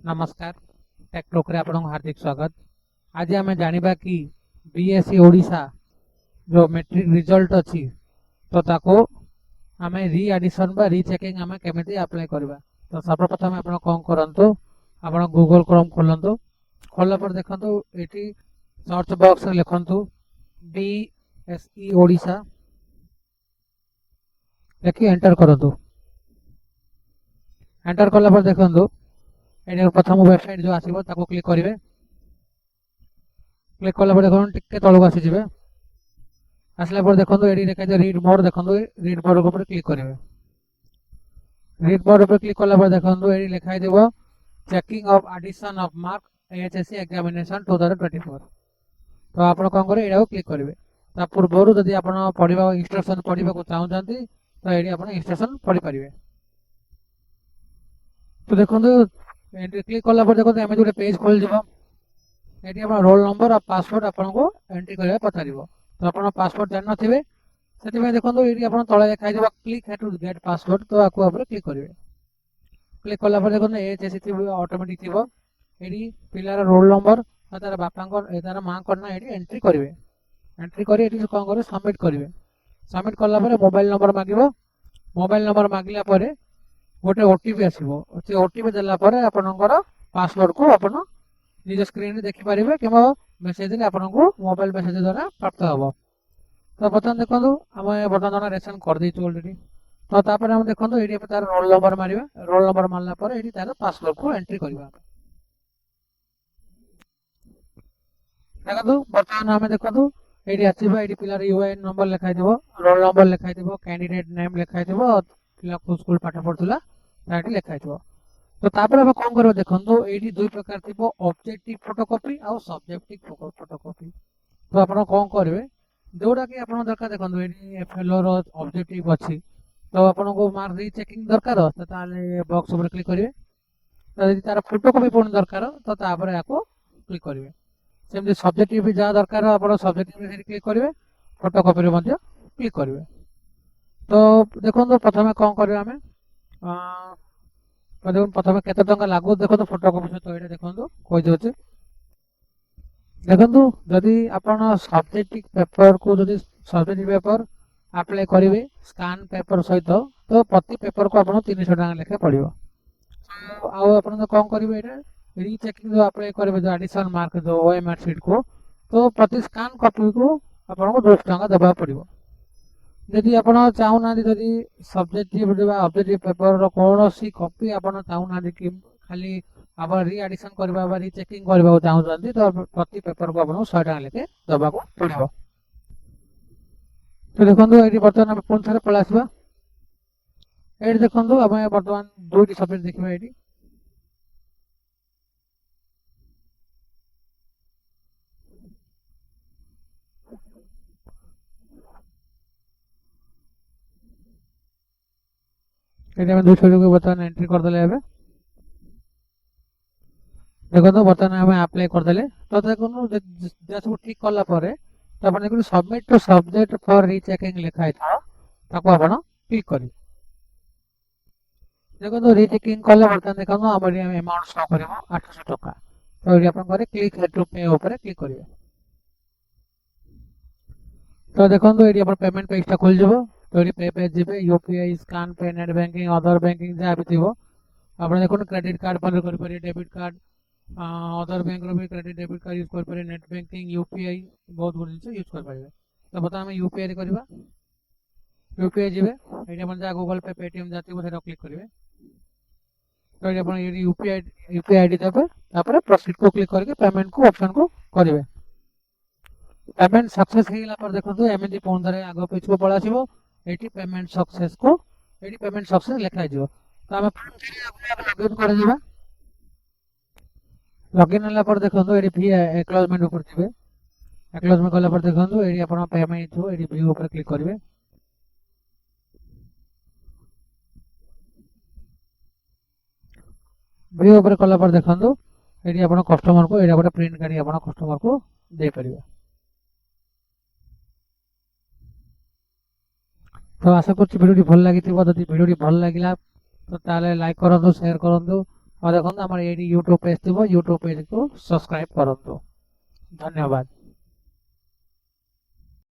नमस्कार टेक्टोक रे आपन हार्दिक स्वागत। आज आम जानिबा कि बीएससी ओडिशा जो मैट्रिक रिजल्ट अच्छी तो ताको आमे री एडिशन बा री चेकिंग आमे केमिति अप्लाई करबा। तो सर्वप्रथम आपण कोन करंतु आपण गूगल क्रोम खोलंतु। खोलला पर देखंतु एठी सर्च बॉक्स रे लिखंतु बीएससी ओडिशा लिखि एंटर करंतु। एंटर करला पर देखंतु एठी प्रथम वेबसाइट जो आसीबो ताको क्लिक करिवे। क्लिक कला पर देखो टिके तळक आसी जिवे। आसला पर देखो एडी लिखा है रीड मोर। देखो रीड मोर ऊपर क्लिक करेंगे। रीड मोर ऊपर क्लिक कला पर देखो एडी लिखा है checking of addition of mark HSC examination 2024। तो आप कौन करेंगे क्लिक करेंगे। ता पूर्व जदि आप पढ़ा इंस्ट्रक्शन पढ़ा को चाहते तो ये आप इंस्ट्रक्शन पढ़ी पारे। तो देखो क्लिक कला पर देखो एम गोटे पेज खोल जाव। ये आप रोल नंबर और पासवर्ड आपको एंट्री करने पचार। तो आप पासवर्ड जान थे से देखो ये आप तले देखा क्लिक टू गेट पासवर्ड। तो आपको क्लिक करेंगे। क्लिक कला देखो एचएससी थी ऑटोमेटिक थी ये पिलार रोल नंबर तार बापा तार माँ ना ये एंट्री करेंगे। एंट्री कर कौन करेंगे सबमिट करेंगे। सबमिट कला मोबाइल नंबर मांग। मोबाइल नंबर मांगला गोटे ओटीपी आसो। ओटीपी देलापर आपणकर पासवर्ड को आप निज स्क्रीन देखिपारे कि मेसेज आपको मोबाइल मेसेज द्वारा प्राप्त हम। तो बर्तमान देखो आम बर्तमान रेसन कर देचु अलरेडी। तो तापर हम देखो ये तार रोल नंबर मारिबा। रोल नंबर मारला पर ये तार पासवर्ड को एंट्री करबा। देखो बर्तमान आम देखो ये आसवा ये पिलार यूआईएन नंबर लिखाई रोल नंबर लिखाई कैंडिडेट नेम लिखाई पिला को स्कूल पाठ पढ़ुला ये लिखाई। तो तापर हम कौन कर देखो ये दुई प्रकार थी ऑब्जेक्टिव फोटोकॉपी और सब्जेक्टिव फोटोकॉपी। तो आप कौन करेंगे जोड़ा कि आप दरकार देखो ये एफएलओ रो ऑब्जेक्टिव अच्छी। तो आपको मार्क रीचेकिंग दरकार तो बॉक्स ऊपर क्लिक करेंगे। तो यदि तार फोटोकॉपी पुणी दरकार तो तापर आपको क्लिक करेंगे। सेमती सब्जेक्टिव भी जहाँ दरकार आप सब्जेक्टिव क्लिक करेंगे। फोटोकॉपी क्लिक करेंगे। तो देखो प्रथम कौन करें आम देखो प्रथम केते टंका लागू देखो तो फोटोकॉपी सहित ये देखो कही दे। देखो जदि आपण सब्जेक्टिव पेपर को जदि सब्जेक्टिव पेपर अप्लाई करेंगे स्कान पेपर सहित तो प्रति पेपर को आप 300 टका लेखे पड़ो। आप कौन करेंगे ये रीचेकिंग जो अप्लाई करेंगे जो एडिशनल मार्क जो ओएमआर सीट को तो प्रति स्कान कॉपी को आपको 200 टका देवा पड़ो। जदि आप चाहूना जदि सब्जेक्टिव ऑब्जेक्टिव पेपर कौन सी कॉपी आप चाहूना कि खाली आप री एडिशन करवा रीचेकिंग करने को चाहते तो प्रति पेपर को आपको 100 टका लेके दबा पड़ो। तो देखो ये बर्तमान पुणी थे पलि आसवा। ये देखो आम बर्तमान दुईट सब्जेक्ट देखा ये दुई सब्जेक्ट को बर्तमान एंट्री करदे। देखो तो बर्तमान आम अप्लाई करदे। तो देखो सब ठीक कला देखो submit to subject for rechecking लिखाई था आप क्लिक करेंगे। देखो तो रीचेकिंग कले बर्तमान देखो आम अमाउंट शो कर 800 टका। तो ये आप क्लिक टू पे ऊपर क्लिक करेंगे। तो देखो ये आप पेमेंट पेजटा खोल जाव। तो ये पे पेज जी यूपीआई स्कान पे नेट बैंकिंग अदर बैंकिंग जहाँ भी थी आप देखो क्रेडिट कार्ड पर करेंगे डेबिट कार्ड अदर बैंक भी क्रेडिट डेबिट कार्ड यूज करेंगे नेट बैंकिंग यूपीआई बहुत गुड जिन यूज करेंगे। तो बता आम यूपीआई करवा। यूपीआई जी ये जहाँ गूगल पे पेटीएम जाती क्लिक करेंगे। तो ये यूपीआई आईडी देवे प्रोसीड को क्लिक करके पेमेंट को ऑप्शन को करेंगे। पेमेंट सक्सेस हो देखो एमती पुणी थे आग पेज को पड़ा आसो। ये पेमेंट सक्सेस को ये पेमेंट सक्सेस लिखाई। तो आम लगइन कर लगइन है देखो ये भी एक्नॉलेजमेंट ऊपर थे। एक्नॉलेजमेंट कला देखो ये आप पेमेंट थो ये व्यू ऊपर क्लिक करेंगे। व्यू ऊपर कला देखो ये आप कस्टमर को ये गोटे प्रिंट काढ़ी आप कस्टमर को दे पारे। तो आशा कर भिडियो भल लगी जब भिडियो भल लगे तो लाइक करूँ शेयर करूँ ଆଉ ଦେଖନ୍ତୁ ଆମର ଏଇଠି ୟୁଟ୍ୟୁବ ପେଜ୍ ଥିବ, ୟୁଟ୍ୟୁବ ପେଜକୁ ସବସ୍କ୍ରାଇବ୍ କରନ୍ତୁ। ଧନ୍ୟବାଦ।